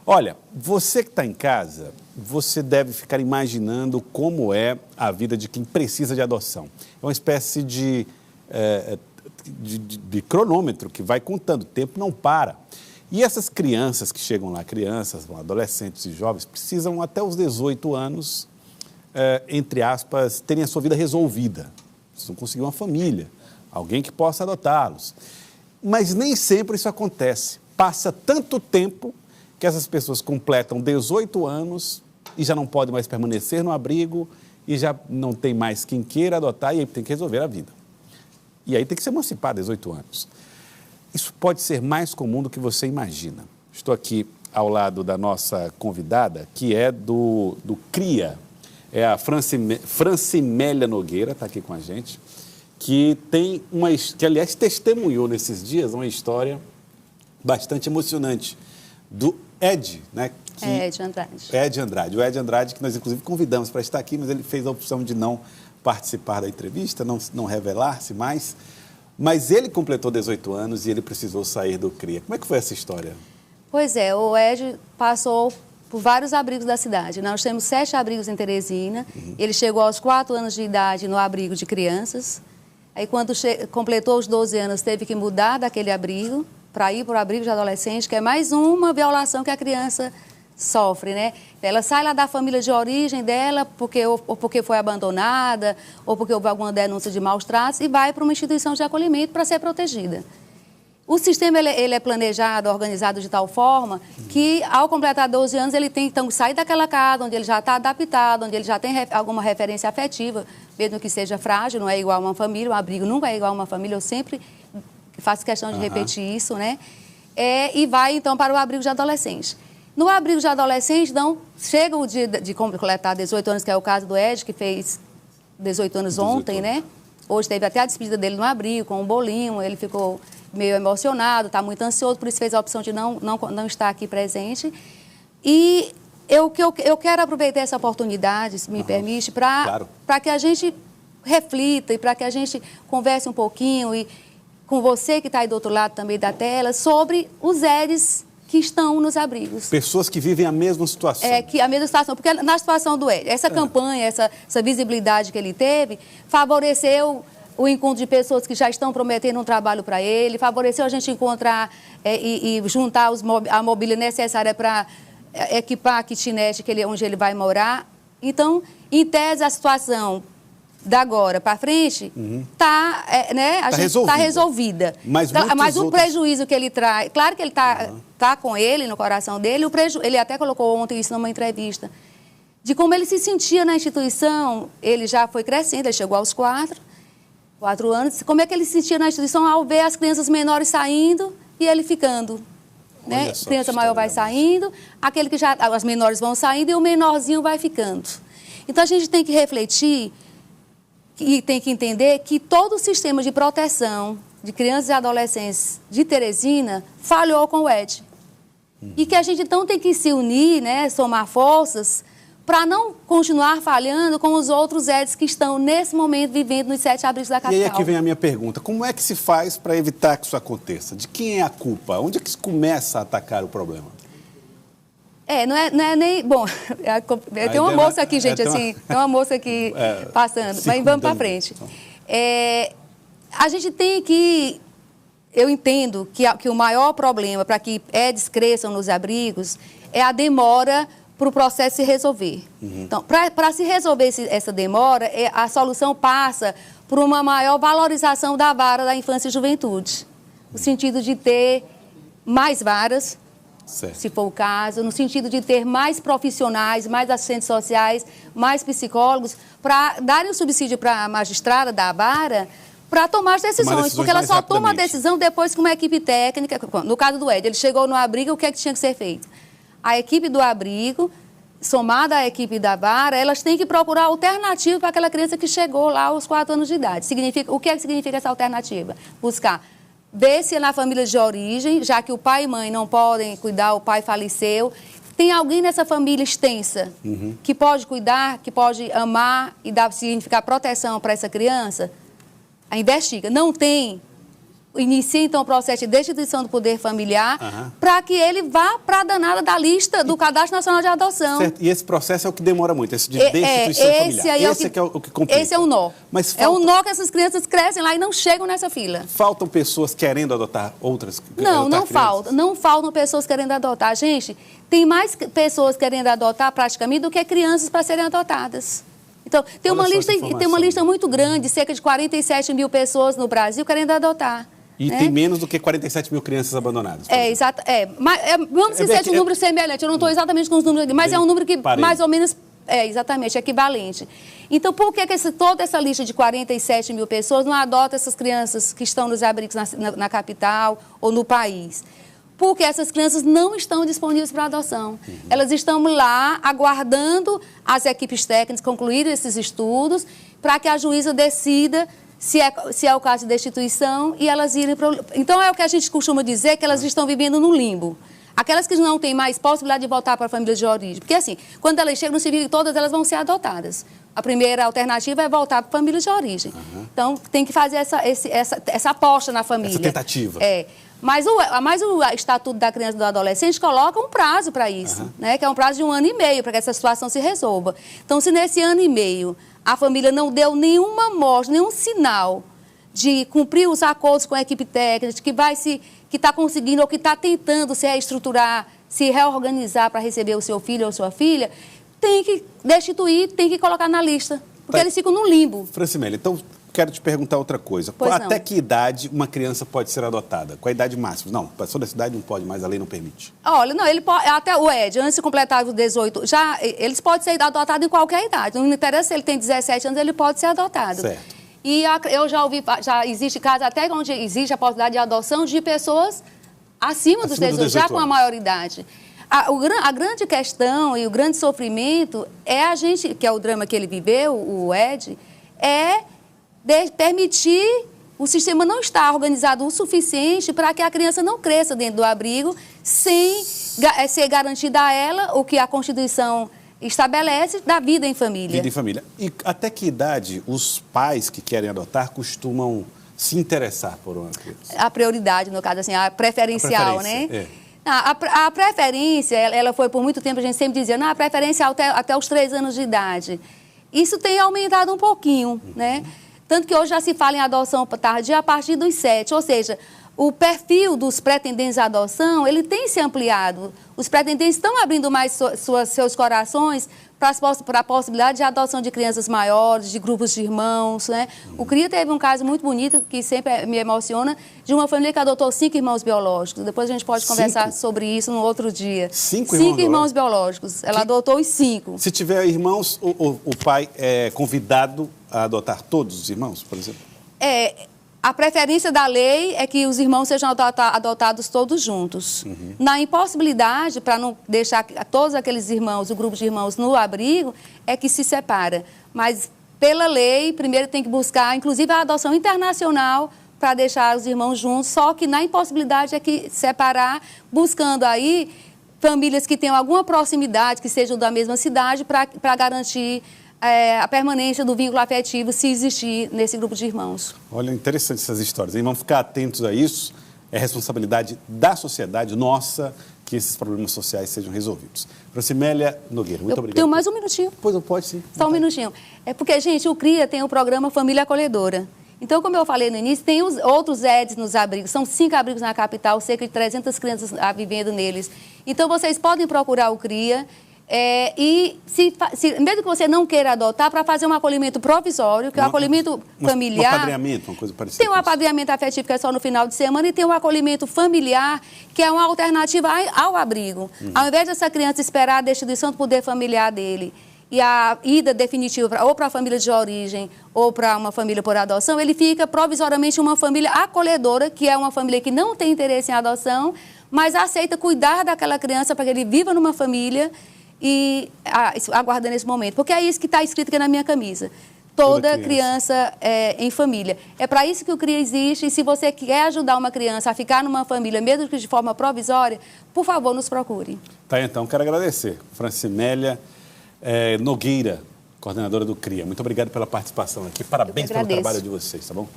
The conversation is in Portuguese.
Olha, você que está em casa, você deve ficar imaginando como é a vida de quem precisa de adoção. É uma espécie de cronômetro que vai contando, o tempo não para. E essas crianças que chegam lá, crianças, adolescentes e jovens, precisam até os 18 anos, entre aspas, terem a sua vida resolvida. Precisam conseguir uma família, alguém que possa adotá-los. Mas nem sempre isso acontece. Passa tanto tempo que essas pessoas completam 18 anos e já não podem mais permanecer no abrigo e já não tem mais quem queira adotar e aí tem que resolver a vida. E aí tem que se emancipar, 18 anos. Isso pode ser mais comum do que você imagina. Estou aqui ao lado da nossa convidada, que é do CRIA, é a Francimélia Nogueira, está aqui com a gente, que aliás testemunhou nesses dias uma história bastante emocionante do Ed, né? Ed Andrade. Ed Andrade. O Ed Andrade, que nós inclusive convidamos para estar aqui, mas ele fez a opção de não participar da entrevista, não revelar-se mais. Mas ele completou 18 anos e ele precisou sair do CRIA. Como é que foi essa história? Pois é, o Ed passou por vários abrigos da cidade. Nós temos 7 abrigos em Teresina. Ele chegou aos 4 anos de idade no abrigo de crianças. Aí, quando completou os 12 anos, teve que mudar daquele abrigo para ir para o abrigo de adolescente, que é mais uma violação que a criança sofre, né? Ela sai lá da família de origem dela, ou porque foi abandonada, ou porque houve alguma denúncia de maus tratos, e vai para uma instituição de acolhimento para ser protegida. O sistema ele é planejado, organizado de tal forma que, ao completar 12 anos, ele tem então que sair daquela casa onde ele já está adaptado, onde ele já tem alguma referência afetiva, mesmo que seja frágil, não é igual a uma família, um abrigo nunca é igual a uma família, eu sempre faço questão de repetir isso, né? E vai, então, para o abrigo de adolescente. No abrigo de adolescente, então, chega o dia de completar 18 anos, que é o caso do Ed, que fez 18 anos ontem, né? Hoje teve até a despedida dele no abrigo, com um bolinho, ele ficou meio emocionado, está muito ansioso, por isso fez a opção de não estar aqui presente. E eu quero aproveitar essa oportunidade, se me permite, para que a gente reflita e para que a gente converse um pouquinho e com você que está aí do outro lado também da tela, sobre os Eds que estão nos abrigos. Pessoas que vivem a mesma situação. A mesma situação, porque na situação do Ed, essa campanha, essa visibilidade que ele teve, favoreceu o encontro de pessoas que já estão prometendo um trabalho para ele, favoreceu a gente encontrar e juntar a mobília necessária para equipar a kitnet onde ele vai morar. Então, em tese, a situação da agora para frente está resolvida. Mas o prejuízo que ele traz, claro que ele está com ele, no coração dele, ele até colocou ontem isso numa entrevista, de como ele se sentia na instituição. Ele já foi crescendo, ele chegou aos 4 anos, como é que ele se sentia na instituição ao ver as crianças menores saindo e ele ficando. Né? A criança maior vai saindo, as menores vão saindo e o menorzinho vai ficando. Então, a gente tem que refletir e tem que entender que todo o sistema de proteção de crianças e adolescentes de Teresina falhou com o Ed. E que a gente então tem que se unir, né, somar forças, para não continuar falhando com os outros Eds que estão, nesse momento, vivendo nos 7 abrigos da capital. E aí aqui vem a minha pergunta. Como é que se faz para evitar que isso aconteça? De quem é a culpa? Onde é que se começa a atacar o problema? Não é nem... Bom, tem uma moça aqui, gente, tem uma moça aqui passando, mas vamos para frente. A gente tem que... Eu entendo que o maior problema para que Eds cresçam nos abrigos é a demora para o processo se resolver. Então, para se resolver essa demora, a solução passa por uma maior valorização da vara da infância e juventude. No sentido de ter mais varas, se for o caso, no sentido de ter mais profissionais, mais assistentes sociais, mais psicólogos, para darem o subsídio para a magistrada da vara para tomar as decisões, porque ela só toma a decisão depois que uma equipe técnica... No caso do Ed, ele chegou no abrigo, o que é que tinha que ser feito? A equipe do abrigo, somada à equipe da vara, elas têm que procurar alternativa para aquela criança que chegou lá aos 4 anos de idade. O que é que significa essa alternativa? Buscar ver se na família de origem, já que o pai e mãe não podem cuidar, o pai faleceu, tem alguém nessa família extensa que pode cuidar, que pode amar e significar proteção para essa criança? A investiga. Não tem. inicia, então, o processo de destituição do poder familiar para que ele vá para a danada da lista do Cadastro Nacional de Adoção. Certo. E esse processo é o que demora muito, esse de destituição familiar. Esse é o que complica. Esse é um nó. Mas é um nó que essas crianças crescem lá e não chegam nessa fila. Faltam pessoas querendo adotar outras crianças? Não faltam. Não faltam pessoas querendo adotar. Gente, tem mais pessoas querendo adotar praticamente do que crianças para serem adotadas. Então, tem uma lista muito grande, cerca de 47 mil pessoas no Brasil querendo adotar. E tem menos do que 47 mil crianças abandonadas. Exato. Vamos dizer que um número semelhante. Eu não estou exatamente com os números aqui, mas é um número que mais ou menos exatamente equivalente. Então, por que toda essa lista de 47 mil pessoas não adota essas crianças que estão nos abrigos na capital ou no país? Porque essas crianças não estão disponíveis para adoção. Elas estão lá aguardando as equipes técnicas concluírem esses estudos para que a juíza decida se é o caso de destituição e elas irem para... Então, é o que a gente costuma dizer, que elas estão vivendo no limbo. Aquelas que não têm mais possibilidade de voltar para a família de origem. Porque, assim, quando elas chegam, não significa que todas elas vão ser adotadas. A primeira alternativa é voltar para a família de origem. Então, tem que fazer essa aposta na família. Essa tentativa. Mas o Estatuto da Criança e do Adolescente coloca um prazo para isso, né? Que é um prazo de 1 ano e meio para que essa situação se resolva. Então, se nesse ano e meio a família não deu nenhuma mostra, nenhum sinal de cumprir os acordos com a equipe técnica, que está conseguindo ou que está tentando se reestruturar, se reorganizar para receber o seu filho ou sua filha, tem que destituir, tem que colocar na lista, porque eles ficam no limbo. Francimélia, então quero te perguntar outra coisa. Até que idade uma criança pode ser adotada? Qual a idade máxima? Não, passou dessa idade não pode mais, a lei não permite. Olha, não, ele pode, até o Ed, antes de completar os 18, eles podem ser adotados em qualquer idade. Não interessa se ele tem 17 anos, ele pode ser adotado. Certo. E eu já ouvi, já existe casos até onde existe a possibilidade de adoção de pessoas acima dos 18, já com a maioridade. A grande questão e o grande sofrimento é a gente, que é o drama que ele viveu, o Ed, permitir o sistema não estar organizado o suficiente para que a criança não cresça dentro do abrigo sem ser garantida a ela o que a Constituição estabelece da vida em família. Vida em família. E até que idade os pais que querem adotar costumam se interessar por uma criança? A prioridade, no caso, assim, a preferencial, né? A preferência, ela foi por muito tempo, a gente sempre dizia, a preferência até os 3 anos de idade. Isso tem aumentado um pouquinho, né? Tanto que hoje já se fala em adoção tardia a partir dos 7, ou seja, o perfil dos pretendentes à adoção, ele tem se ampliado. Os pretendentes estão abrindo mais seus corações para a possibilidade de adoção de crianças maiores, de grupos de irmãos, né? O CRIA teve um caso muito bonito, que sempre me emociona, de uma família que adotou 5 irmãos biológicos. Depois a gente pode conversar sobre isso no outro dia. 5 irmãos biológicos. Ela adotou os 5. Se tiver irmãos, o pai é convidado a adotar todos os irmãos, por exemplo? A preferência da lei é que os irmãos sejam adotados todos juntos. Na impossibilidade, para não deixar todos aqueles irmãos, o grupo de irmãos no abrigo, é que se separa. Mas, pela lei, primeiro tem que buscar, inclusive, a adoção internacional para deixar os irmãos juntos, só que na impossibilidade é que separar, buscando aí famílias que tenham alguma proximidade, que sejam da mesma cidade, para garantir a permanência do vínculo afetivo, se existir nesse grupo de irmãos. Olha, interessante essas histórias. E vamos ficar atentos a isso. É responsabilidade da sociedade, nossa, que esses problemas sociais sejam resolvidos. Francimélia Nogueira, muito obrigado. Tenho mais um minutinho. Pois eu pode, sim. Só um minutinho. É porque, gente, o CRIA tem o programa Família Acolhedora. Então, como eu falei no início, tem os outros EDs nos abrigos. São 5 abrigos na capital, cerca de 300 crianças vivendo neles. Então, vocês podem procurar o CRIA. Mesmo que você não queira adotar, para fazer um acolhimento provisório, que é o acolhimento familiar. Um apadrinhamento, uma coisa parecida. Tem um apadrinhamento afetivo, que é só no final de semana, e tem um acolhimento familiar, que é uma alternativa ao abrigo. Ao invés dessa criança esperar a destituição do poder familiar dele e a ida definitiva ou para a família de origem ou para uma família por adoção, ele fica provisoriamente uma família acolhedora, que é uma família que não tem interesse em adoção, mas aceita cuidar daquela criança para que ele viva numa família e aguardando esse momento. Porque é isso que está escrito aqui na minha camisa. Toda criança em família. É para isso que o CRIA existe, e se você quer ajudar uma criança a ficar numa família, mesmo que de forma provisória, por favor, nos procure. Tá, então, quero agradecer. Francimélia Nogueira, coordenadora do CRIA. Muito obrigado pela participação aqui. Parabéns pelo trabalho de vocês, tá bom?